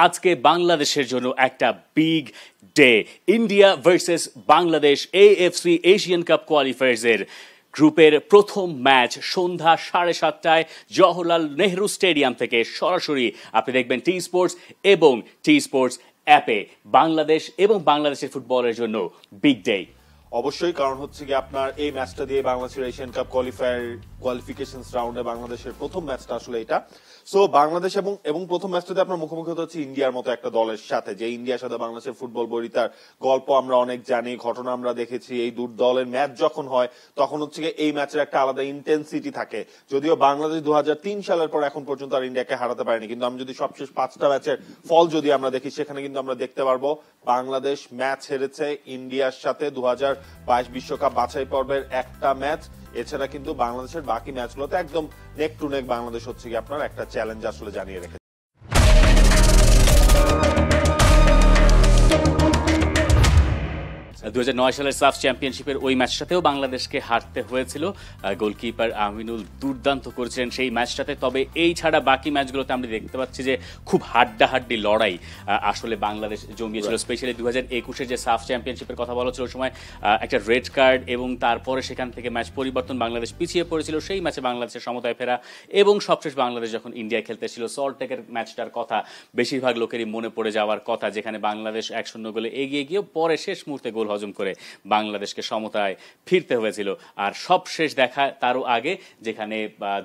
আজকে বাংলাদেশের জন্য একটা big day. India versus Bangladesh AFC Asian cup কোয়ালিফায়ার্সের গ্রুপের প্রথম ম্যাচ সন্ধ্যা 7:30টায় জওহরলাল নেহরু স্টেডিয়াম থেকে সরাসরি আপনি দেখবেন টি স্পোর্টস এবং টি স্পোর্টস অ্যাপে। বাংলাদেশ এবং বাংলাদেশের ফুটবলের জন্য বিগ ডে। অবশ্যই, কারণ হচ্ছে কি আপনার এই ম্যাচটা দিয়ে বাংলাদেশের এশিয়ান কাপ কোয়ালিফিকেশন রাউন্ডে বাংলাদেশের প্রথম ম্যাচটা আসলে এটা। সো বাংলাদেশ এবং প্রথম ম্যাচটাতে আপনার মুখোমুখি হতে হচ্ছে ইন্ডিয়ার মতো একটা দলের সাথে, যে ইন্ডিয়ার সাথে বাংলাদেশের ফুটবল বরিতার গল্প আমরা অনেক জানি, ঘটনা আমরা দেখেছি। এই দু দলের ম্যাচ যখন হয় তখন হচ্ছে এই ম্যাচের একটা আলাদা ইন্টেন্সিটি থাকে। যদিও বাংলাদেশ 2003 সালের পর এখন পর্যন্ত আর ইন্ডিয়াকে হারাতে পারেনি, কিন্তু আমি যদি সবশেষ 5টা ম্যাচের ফল যদি আমরা দেখি, সেখানে কিন্তু আমরা দেখতে পারবো বাংলাদেশ ম্যাচ হেরেছে ইন্ডিয়ার সাথে 2022 বিশ্বকাপ বাছাই পর্বের একটা ম্যাচ। এছাড়া কিন্তু বাংলাদেশের বাকি ম্যাচগুলোতে একদম নেক টু নেক বাংলাদেশ হচ্ছে কি আপনার একটা চ্যালেঞ্জ আসলে জানিয়ে রেখেছে। 2009 সালের সাফ চ্যাম্পিয়নশিপের ওই ম্যাচটাতেও বাংলাদেশকে হারতে হয়েছিল। গোলকিপার আমিনুল দুর্দান্ত করেছিলেন সেই ম্যাচটাতে। তবে এই ছাড়া বাকি ম্যাচগুলোতে আমরা দেখতে পাচ্ছি যে খুব হাড্ডাহাড্ডি লড়াই আসলে বাংলাদেশ জমিয়েছিল। স্পেশালি 2021-এর যে সাফ চ্যাম্পিয়নশিপের কথা বলা হচ্ছিল, ওই সময় একটা রেড কার্ড এবং তারপরে সেখান থেকে ম্যাচ পরিবর্তন, বাংলাদেশ পিছিয়ে পড়েছিল। সেই ম্যাচে বাংলাদেশের সমতায় ফেরা এবং সবশেষ বাংলাদেশ যখন ইন্ডিয়া খেলতেছিল, সল্টলেকের ম্যাচটার কথা বেশিরভাগ লোকেরই মনে পড়ে যাওয়ার কথা, যেখানে বাংলাদেশ 1-0 গোলে এগিয়ে গিয়েও পরে শেষ মুহূর্তে গোল হজম করে বাংলাদেশকে সমতায় ফিরতে হয়েছিল। আর সবশেষ দেখা তারও আগে, যেখানে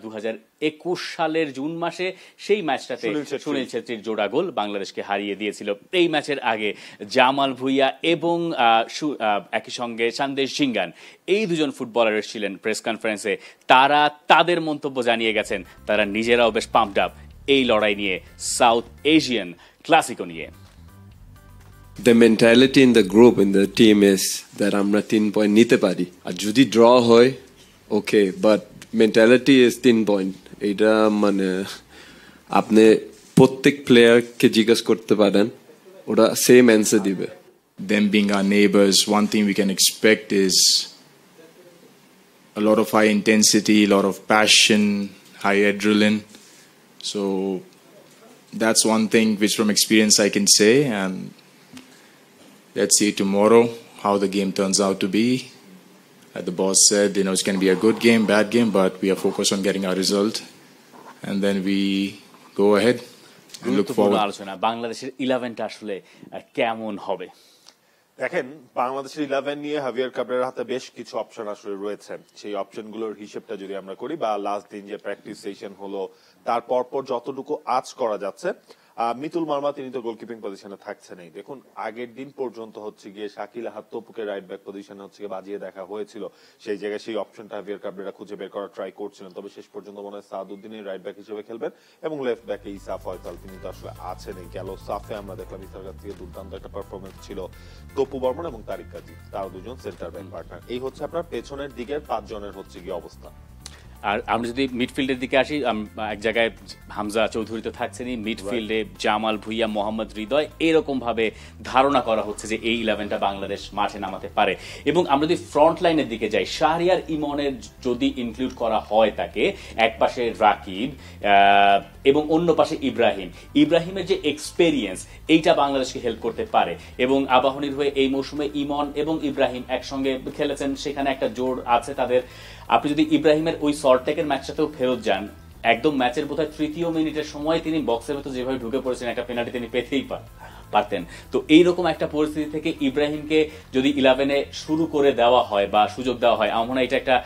2021 সালের জুন মাসে সেই ম্যাচটাতে সুনীল ছেত্রীর জোড়া গোল বাংলাদেশকে হারিয়ে দিয়েছিল। এই ম্যাচের আগে জামাল ভুঁইয়া এবং একই সঙ্গে সন্দেশ ঝিঙ্গান, এই দুজন ফুটবলার এসেছিলেন প্রেস কনফারেন্সে। তারা তাদের মন্তব্য জানিয়ে গেছেন, তারা নিজেরাও বেশ পাম্পড আপ এই লড়াই নিয়ে, সাউথ এশিয়ান ক্লাসিকো নিয়ে। The mentality in the group, in the team is that আমরা 3 পয়েন্ট নিতে পারি, আর যদি ড্র হয় ওকে, বাট মেন্টালিটি ইজ 3 পয়েন্ট। এটা মানে আপনি প্রত্যেক প্লেয়ারকে জিজ্ঞেস করতে পারেন, ওরা সেম অ্যান্সার দিবে। Them being our neighbors, one thing we can expect is a lot of high intensity, a lot of passion, high adrenaline. So that's one thing which from experience I can say, and let's see tomorrow how the game turns out to be. Like the boss said, it's going to be a good game, bad game, but we are focused on getting our result, and then we go ahead and look forward. আলোচনা বাংলাদেশের 11টা আসলে কেমন হবে। দেখেন, বাংলাদেশের 11 নিয়ে হাভিয়ার কাবরেরার হাতে বেশ কিছু অপশন আসলে রয়েছে। সেই অপশনগুলোর হিসেবটা যদি আমরা করি, বা লাস্ট দিন যে প্র্যাকটিস সেশন হলো তার পরপর যতটুকু আজ করা যাচ্ছে, মিতুল মার্মা তিনি তো গোলকিপিং পজিশনে থাকছেন। দেখুন, আগের দিন পর্যন্ত হচ্ছে গিয়ে শাকিল আহাদ তপুকে রাইট ব্যাক পজিশনে হচ্ছে বাজিয়ে দেখা হয়েছিল। সেই জায়গায় সেই অপশনটা হাভিয়ার কাবরেরা খুঁজে বের করার ট্রাই করছিলেন। তবে শেষ পর্যন্ত মনে হয় সাদউদ্দিনই রাইট ব্যাক হিসেবে খেলবেন, এবং লেফট ব্যাকে ইসা ফয়সাল তিনি তো আসলে আছেন। গেল সাফে আমরা দেখলাম ইসার কাছ থেকে দুর্দান্ত একটা পারফরমেন্স ছিল। তপু বর্মন এবং তারিক কাজী, তার দুজন সেন্টার ব্যাক পার্টনার। এই হচ্ছে আপনার পেছনের দিকের 5 জনের হচ্ছে গিয়ে অবস্থা। আর আমরা যদি মিডফিল্ডের দিকে আসি, এক জায়গায় হামজা চৌধুরী তো থাকছেনই, মিডফিল্ডে জামাল ভুঁইয়া, মোহাম্মদ হৃদয়, এরকম ভাবে ধারণা করা হচ্ছে যে এই 11টা বাংলাদেশ মাঠে নামাতে পারে। এবং আমরা যদি ফ্রন্ট লাইনের দিকে যাই, শাহরিয়ার ইমনের যদি ইনক্লুড করা হয় তাকে, এক পাশে রাকিব এবং অন্য পাশে ইব্রাহিমের যে এক্সপেরিয়েন্স, এইটা বাংলাদেশকে হেল্প করতে পারে। এবং আবাহনীর হয়ে এই মৌসুমে ইমন এবং ইব্রাহিম একসঙ্গে খেলেছেন, সেখানে একটা জোর আছে তাদের। আপনি যদি ইব্রাহিমের ওই সল্টলেকের ম্যাচটাতেও ফেরত যান, একদম ম্যাচের বোধহয় 3য় মিনিটের সময় তিনি বক্সের ভেতর যেভাবে ঢুকে পড়েছেন, একটা পেনাল্টি তিনি পেতেই পারতেন। তো এইরকম একটা পরিস্থিতি থেকে ইব্রাহিমকে যদি 11-এ শুরু করে দেওয়া হয় বা সুযোগ দেওয়া হয়, আমার মনে হয় এটা একটা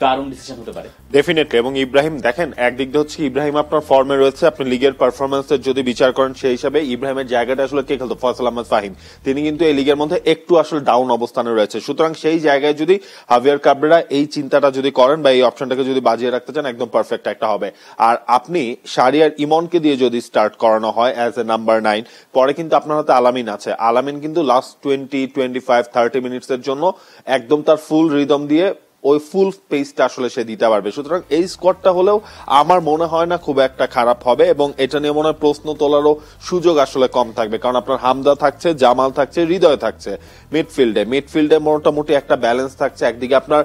দারুণ ডিসিশন হতে পারে ডেফিনেটলি। এবং ইব্রাহিম দেখেন, একদিক দিয়ে হচ্ছে ইব্রাহিম আপনার ফর্মে রয়েছে, আপনি লিগের পারফরমেন্সের যদি বিচার করেন সেই হিসাবে ইব্রাহিমের জায়গাটা আসলে কে খেলতো, ফয়সাল আহমেদ ফাহিম, তিনি কিন্তু এই লিগের মধ্যে একটু আসলে ডাউন অবস্থানে রয়েছে। সুতরাং সেই জায়গায় যদি হাভিয়ার কাবরেরা এই চিন্তাটা যদি করেন বা এই অপশনটাকে যদি বাজিয়ে রাখতে চান, একদম পারফেক্ট একটা হবে। আর আপনি শাহরিয়ার ইমনকে দিয়ে যদি স্টার্ট করানো হয় অ্যাজ এ নাম্বার 9, পরে কিন্তু আপনার হাতে আলামিন আছে। আলামিন কিন্তু লাস্ট 20, 25, 30 মিনিটসের জন্য একদম তার ফুল রিদম দিয়ে ওই ফুল পেসটা আসলে সে দিতে পারবে। সুতরাং এই স্কোয়াডটা হলেও আমার মনে হয় না খুব একটা খারাপ হবে, এবং এটা নিয়ে মনে হয় প্রশ্ন তোলারও সুযোগ আসলে কম থাকবে, কারণ আপনার হামজা থাকছে, জামাল থাকছে, হৃদয় থাকছে মিডফিল্ডে মোটামুটি একটা ব্যালেন্স থাকছে। একদিকে আপনার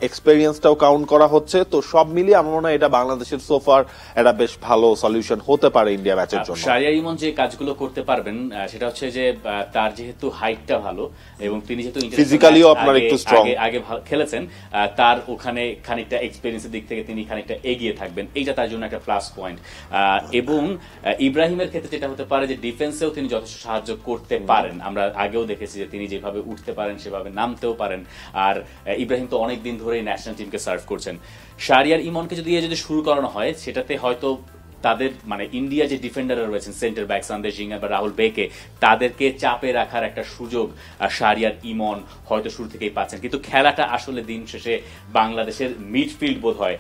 এক্সপেরিয়েন্সটাও কাউন্ট করা হচ্ছে, তো সব মিলিয়ে আমার মনে হয় এটা বাংলাদেশের সোফার এটা বেশ ভালো সলিউশন হতে পারে ইন্ডিয়া ম্যাচের জন্য। শাহরিয়ার ইমন যে কাজগুলো করতে পারবেন সেটা হচ্ছে যে তার যেহেতু হাইটটা ভালো এবং তিনি যেহেতু ফিজিক্যালিও আপনার একটু স্ট্রং, আগে খেলেছেন, তার ওখানে খানিকটা এক্সপেরিয়েন্সের দিক থেকে তিনি খানিকটা এগিয়ে থাকবেন, এইটা তার জন্য একটা প্লাস পয়েন্ট। এবং ইব্রাহিমের ক্ষেত্রে যেটা হতে পারে যে ডিফেন্সেও তিনি যথেষ্ট সাহায্য করতে পারেন। আমরা আগেও দেখেছি যে তিনি যেভাবে উঠতে পারেন সেভাবে নামতেও পারেন। আর ইব্রাহিম তো অনেকদিন ধরেই ন্যাশনাল টিমকে সার্ভ করছেন। শাহরিয়ার ইমনকে যদি শুরু করানো হয়, সেটাতে হয়তো তাদের মানে ইন্ডিয়া যে ডিফেন্ডাররা রয়েছেন সেন্টার ব্যাক সন্দেশ জিঙ্গার বা রাহুল বেকে, তাদেরকে চাপে রাখার একটা সুযোগ শাহরিয়ার ইমন হয়তো শুরু থেকেই পাচ্ছেন। কিন্তু খেলাটা আসলে দিন শেষে বাংলাদেশের মিডফিল্ড বোধ হয়।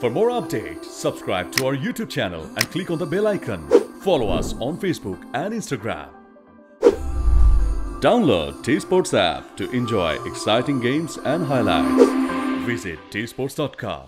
For more updates, subscribe to our YouTube channel and click on the bell icon. Follow us on Facebook and Instagram. Download T-Sports app to enjoy exciting games and highlights. Visit tsports.com.